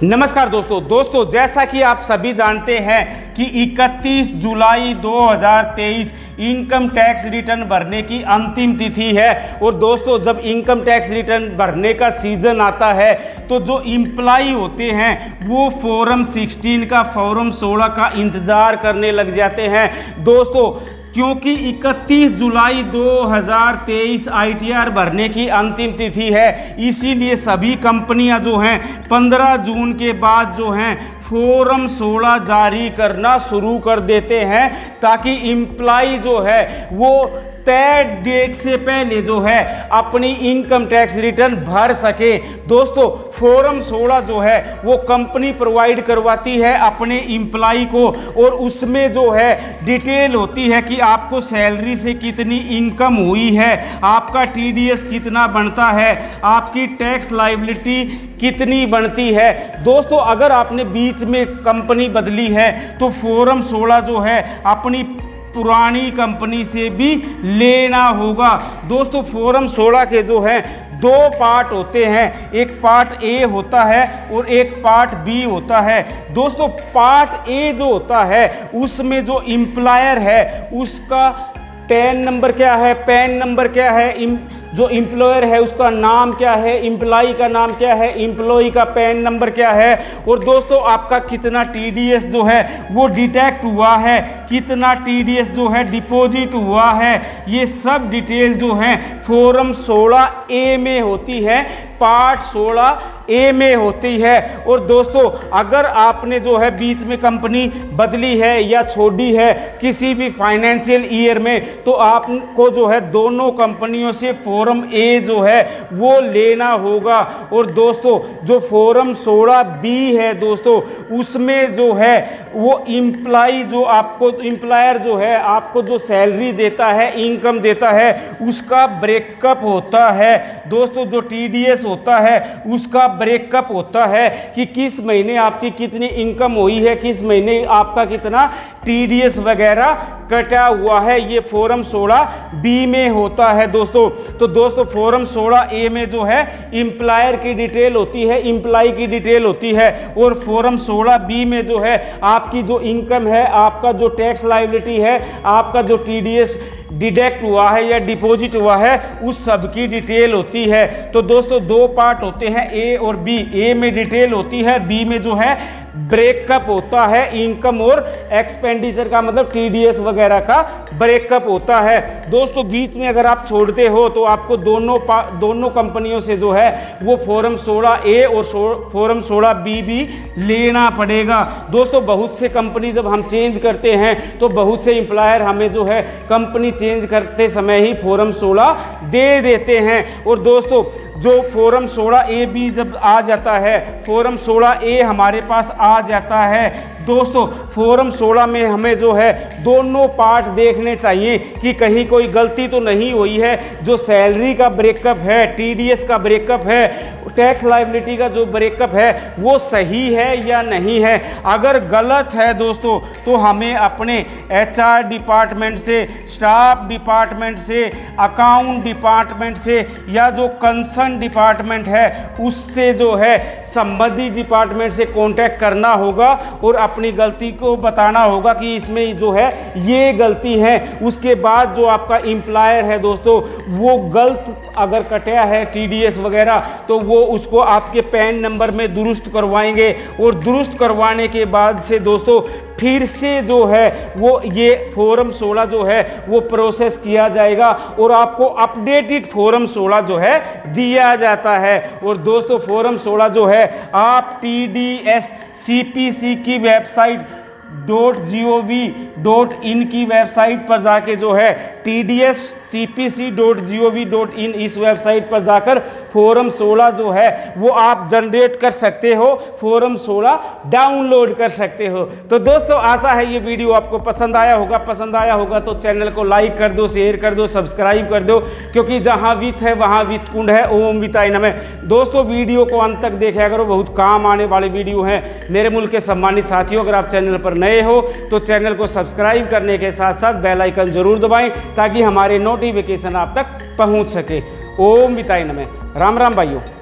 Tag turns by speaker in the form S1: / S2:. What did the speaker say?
S1: नमस्कार दोस्तों जैसा कि आप सभी जानते हैं कि 31 जुलाई 2023 इनकम टैक्स रिटर्न भरने की अंतिम तिथि है। और दोस्तों जब इनकम टैक्स रिटर्न भरने का सीजन आता है तो जो इम्प्लाई होते हैं वो फॉर्म 16 का फॉर्म 16 का इंतज़ार करने लग जाते हैं दोस्तों, क्योंकि 31 जुलाई 2023 ITR भरने की अंतिम तिथि है। इसीलिए सभी कंपनियां जो हैं 15 जून के बाद जो हैं फॉर्म 16 जारी करना शुरू कर देते हैं, ताकि इम्प्लाई जो है वो तय डेट से पहले जो है अपनी इनकम टैक्स रिटर्न भर सके। दोस्तों फॉर्म 16 जो है वो कंपनी प्रोवाइड करवाती है अपने इम्प्लाई को, और उसमें जो है डिटेल होती है कि आपको सैलरी से कितनी इनकम हुई है, आपका TDS कितना बनता है, आपकी टैक्स लायबिलिटी कितनी बनती है। दोस्तों अगर आपने बीच में कंपनी बदली है तो फॉर्म 16 जो है अपनी पुरानी कंपनी से भी लेना होगा। दोस्तों फॉर्म 16 के जो है दो पार्ट होते हैं, एक पार्ट ए होता है और एक पार्ट बी होता है। दोस्तों पार्ट ए जो होता है उसमें जो इम्प्लायर है उसका पैन नंबर क्या है, पैन नंबर क्या है, जो इम्प्लॉयर है उसका नाम क्या है, इम्प्लाई का नाम क्या है, इम्प्लॉई का पैन नंबर क्या है, और दोस्तों आपका कितना TDS जो है वो डिटेक्ट हुआ है, कितना TDS जो है डिपॉजिट हुआ है, ये सब डिटेल जो है फॉर्म 16A में होती है, पार्ट 16A में होती है। और दोस्तों अगर आपने जो है बीच में कंपनी बदली है या छोड़ी है किसी भी फाइनेंशियल ईयर में, तो आपको जो है दोनों कंपनियों से फॉर्म A जो है वो लेना होगा। और दोस्तों जो फॉर्म 16B है दोस्तों उसमें जो है वो इम्प्लाई जो आपको इम्प्लायर जो है आपको जो सैलरी देता है, इनकम देता है, उसका ब्रेकअप होता है। दोस्तों जो TDS होता है उसका ब्रेकअप होता है कि किस महीने आपकी कितनी इनकम हुई है, किस महीने आपका कितना TDS वगैरह कटा हुआ है, ये फॉर्म 16B में होता है दोस्तों। तो दोस्तों फॉर्म 16A में जो है इम्प्लायर की डिटेल होती है, इम्प्लाई की डिटेल होती है, और फॉर्म 16B में जो है आपकी जो इनकम है, आपका जो टैक्स लायबिलिटी है, आपका जो TDS डिडक्ट हुआ है या डिपॉजिट हुआ है, उस सब की डिटेल होती है। तो दोस्तों दो पार्ट होते हैं A और B। A में डिटेल होती है, B में जो है ब्रेकअप होता है, इनकम और एक्सपेंडिचर का मतलब TDS वगैरह का ब्रेकअप होता है। दोस्तों बीच में अगर आप छोड़ते हो तो आपको दोनों कंपनियों से जो है वो फॉर्म 16A और फॉर्म 16B भी लेना पड़ेगा। दोस्तों बहुत से कंपनी जब हम चेंज करते हैं तो बहुत से एम्प्लॉयर हमें जो है कंपनी चेंज करते समय ही फॉर्म 16 दे देते हैं। और दोस्तों जो फॉर्म 16A भी जब आ जाता है, फॉर्म 16A हमारे पास आ जाता है दोस्तों, फॉर्म 16 में हमें जो है दोनों पार्ट देखने चाहिए कि कहीं कोई गलती तो नहीं हुई है। जो सैलरी का ब्रेकअप है, TDS का ब्रेकअप है, टैक्स लायबिलिटी का जो ब्रेकअप है वो सही है या नहीं है। अगर गलत है दोस्तों तो हमें अपने HR डिपार्टमेंट से, स्टाफ डिपार्टमेंट से, अकाउंट डिपार्टमेंट से या जो कंसर्न डिपार्टमेंट है उससे जो है संबंधित डिपार्टमेंट से कांटेक्ट करना होगा और अपनी गलती को बताना होगा कि इसमें जो है ये गलती है। उसके बाद जो आपका इम्प्लायर है दोस्तों वो गलत अगर कटा है TDS वगैरह तो वो उसको आपके पैन नंबर में दुरुस्त करवाएंगे, और दुरुस्त करवाने के बाद से दोस्तों फिर से जो है वो ये फॉर्म 16 जो है वो प्रोसेस किया जाएगा और आपको अपडेटेड फॉर्म 16 जो है दिया जाता है। और दोस्तों फॉर्म 16 जो है आप TDS CPC की वेबसाइट .gov.in की वेबसाइट पर जाके जो है TDS cpc.gov.in इस वेबसाइट पर जाकर फॉर्म 16 जो है वो आप जनरेट कर सकते हो, फॉर्म 16 डाउनलोड कर सकते हो। तो दोस्तों आशा है ये वीडियो आपको पसंद आया होगा तो चैनल को लाइक कर दो, शेयर कर दो, सब्सक्राइब कर दो, क्योंकि जहाँ वित्त है वहाँ वित्त कुंड है। ओम वित्ताय नमः। दोस्तों वीडियो को अंत तक देखा करो, बहुत काम आने वाले वीडियो हैं। मेरे मुल्क के सम्मानित साथियों अगर आप चैनल पर नए हो तो चैनल को सब्सक्राइब करने के साथ साथ बेल आइकन जरूर दबाएं ताकि हमारे नोटिफिकेशन आप तक पहुंच सके। ओम वित्ताय नमः। राम राम भाइयों।